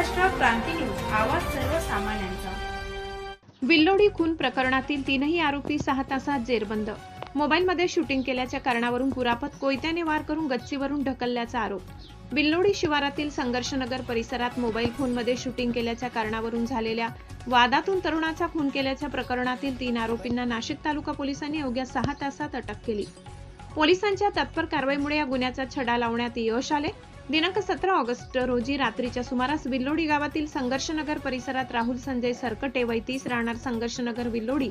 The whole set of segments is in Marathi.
महाराष्ट्र क्रांती न्यूज, आवाज सर्वसामान्यांचा। विल्लोडी खून प्रकरणातील तीनही आरोपी 6 तासात जेरबंद। मोबाईलमध्ये शूटिंग केल्याच्या कारणावरून कुरापत कोयत्याने वार करून गच्चीवरून ढकलल्याचा आरोप। विल्लोडी शिवारातील संघर्षनगर परिसरात मोबाईल फोनमध्ये शूटिंग केल्याच्या कारणावरून झालेल्या वादातून तरुणाचा खून केल्याच्या प्रकरणातील 3 आरोपींना नाशिक तालुका पोलिसांनी अवघ्या 6 तासात अटक केली। पोलिसांच्या तत्पर कारवाईमुळे या गुन्ह्याचा छडा लावण्यात यश आले। दिनांक 17 ऑगस्ट रोजी रात्रीच्या सुमारास विल्लोडी गावातील संघर्षनगर परिसरात राहुल संजय सरकटे वय 30 राहणार संघर्षनगर विल्लोडी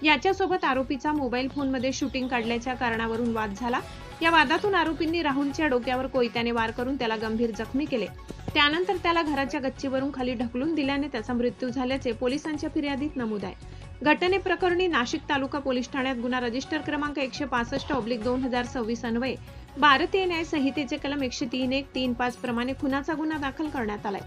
याच्यासोबत आरोपीचा मोबाईल फोनमध्ये शूटिंग काढल्याच्या कारणावरून वाद झाला। या वादातून आरोपींनी राहुलच्या डोक्यावर कोयत्याने वार करून त्याला गंभीर जखमी केले। त्यानंतर त्याला घराच्या गच्चीवरून खाली ढकलून दिल्याने त्याचा मृत्यू झाल्याचे पोलिसांच्या फिर्यादीत नमूद आहे। घटनेप्रकरणी नाशिक तालुका पोलीस ठाण्यात गुन्हा रजिस्टर क्रमांक 165/2026 अन्वये भारतीय न्याय संहितेचे कलम 103.1.3.5 प्रमाणे खुनाचा गुन्हा दाखल करण्यात आलाय।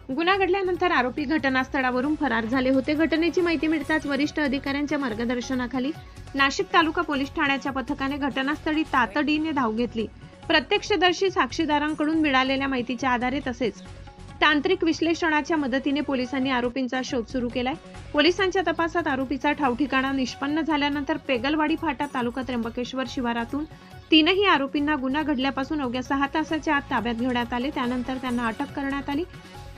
गुन्हा घडल्यानंतर आरोपी घटनास्थळावरून फरार झाले होते। घटनेची माहिती मिळताच वरिष्ठ अधिकाऱ्यांच्या मार्गदर्शनाखाली नाशिक तालुका पोलीस ठाण्याच्या पथकाने घटनास्थळी तातडीने धाव घेतली। प्रत्यक्षदर्शी साक्षीदारांकडून मिळालेल्या माहितीच्या आधारे तसेच तांत्रिक विश्लेषणाच्या मदतीने पोलिसांनी आरोपींचा शोध सुरू केलाय। पोलिसांच्या तपासात आरोपीचा ठावठिकाणा निष्पन्न झाल्यानंतर पेगलवाडी फाटा तालुका त्र्यंबकेश्वर शिवारातून तीनही आरोपींना गुन्हा घडल्यापासून अवघ्या 6 तासाच्या आत ताब्यात घेण्यात आले। त्यानंतर त्यांना अटक करण्यात आली।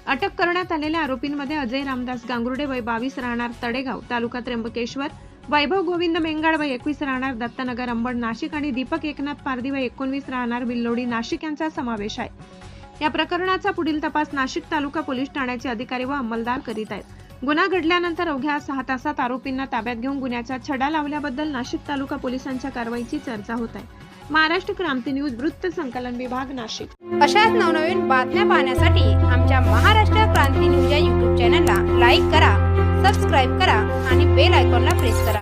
अटक करण्यात आलेल्या आरोपींमध्ये अजय रामदास गांगुर्डे वय 22 राहणार तडेगाव तालुका त्र्यंबकेश्वर, वैभव गोविंद मेंगाड वय 21 राहणार दत्तनगर अंबड नाशिक आणि दीपक एकनाथ पारधी वय 19 राहणार विल्लोडी नाशिक यांचा समावेश आहे। या प्रकरणाचा पुढील तपास नाशिक तालुका पोलीस ठाण्याचे अधिकारी व अंमलदार करीत आहेत। गुन्हा घडल्यानंतर अवघ्या 6 तासात आरोपींना ताब्यात घेऊन गुन्ह्याचा छडा लावल्याबद्दल नाशिक तालुका पोलिसांच्या कारवाईची चर्चा होत आहे। महाराष्ट्र क्रांती न्यूज वृत्त संकलन विभाग नाशिक। अशाच नवनवीन बातम्या पाहण्यासाठी आमच्या महाराष्ट्र क्रांती न्यूज या YouTube चॅनलला लाईक करा, सबस्क्राईब करा आणि बेल आयकॉनला प्रेस करा।